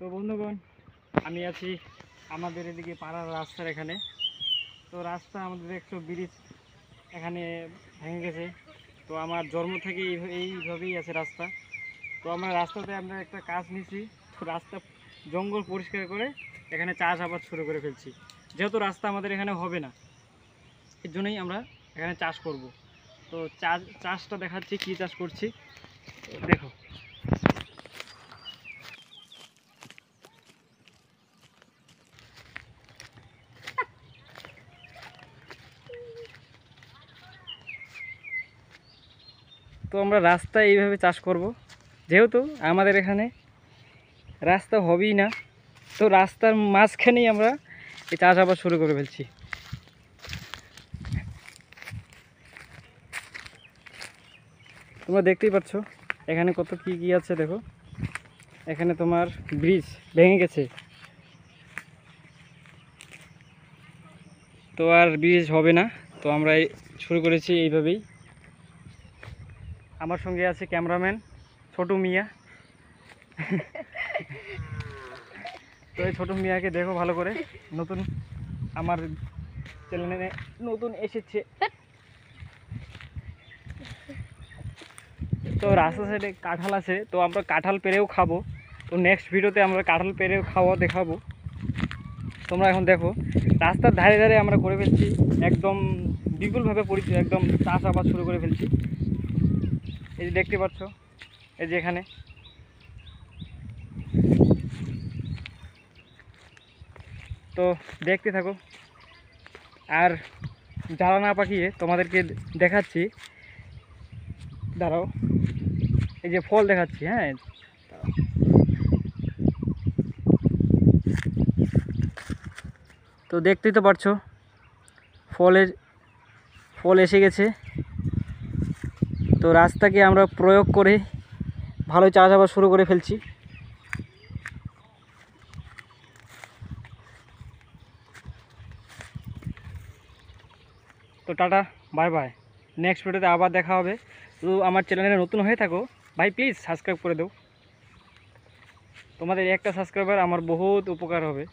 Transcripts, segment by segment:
তো বন্ধুগণ, আমি আছি আমাদের এদিকে পাড়ার রাস্তার এখানে। তো রাস্তা আমাদের দেখছো ব্রিজ এখানে ভেঙে গেছে। তো আমার জন্ম থেকে এইভাবেই আছে রাস্তা। তো আমরা রাস্তাতে আমরা একটা কাজ নিছি। তো রাস্তা জঙ্গল পরিষ্কার করে এখানে চাষাবাদ শুরু করে ফেলছি। যেহেতু রাস্তা আমাদের এখানে হবে না, এর জন্যই আমরা এখানে চাষ করব। তো চাষটা দেখাচ্ছি, কি চাষ করছি দেখো। তো আমরা রাস্তা এইভাবে চাষ করব, যেহেতু আমাদের এখানে রাস্তা হবেই না। তো রাস্তার মাঝখানেই আমরা এই চাষাবাদ শুরু করে ফেলছি। তোমরা দেখতেই পাচ্ছ এখানে কত কি কি আছে দেখো। এখানে তোমার ব্রিজ ভেঙে গেছে, তো আর ব্রিজ হবে না। তো আমরা শুরু করেছি এইভাবেই। আমার সঙ্গে আছে ক্যামেরাম্যান ছোটু মিয়া। তো এই ছোটু মিয়াকে দেখো ভালো করে, নতুন আমার চ্যানেলে নতুন এসেছে। তো রাস্তা সাইডে কাঁঠাল আছে, তো আমরা কাঁঠাল পেরেও খাবো। তো নেক্সট ভিডিওতে আমরা কাঁঠাল পেরেও খাওয়া দেখাবো। তোমরা এখন দেখো রাস্তার ধারে ধারে আমরা করে ফেলছি, একদম বিপুলভাবে একদম চাষাবাদ শুরু করে ফেলছি। এই যে দেখতে পাচ্ছ, এই যে এখানে। তো দেখতে থাকো, আর জ্বালা না পাকিয়ে তোমাদেরকে দেখাচ্ছি। দাঁড়াও, এই যে ফল দেখাচ্ছি। হ্যাঁ, তো দেখতেই তো পারছো ফল এসে গেছে। তো রাস্তাকে আমরা প্রয়োগ করে ভালো চাষাবাদ শুরু করে ফেলছি। তো টাটা, বাই বাই। নেক্সট ভিডিওতে আবার দেখা হবে। তো আমার চ্যানেলে নতুন হয়ে থাকো ভাই, প্লিজ সাবস্ক্রাইব করে দাও। তোমাদের একটা সাবস্ক্রাইবার আমার বহুত উপকার হবে।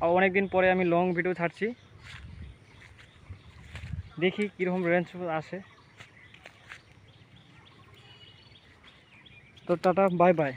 আর অনেক দিন পরে আমি লং ভিডিও ছাড়ছি, দেখি কীরকম রেঞ্জ আসে। তো টাটা, বাই বাই।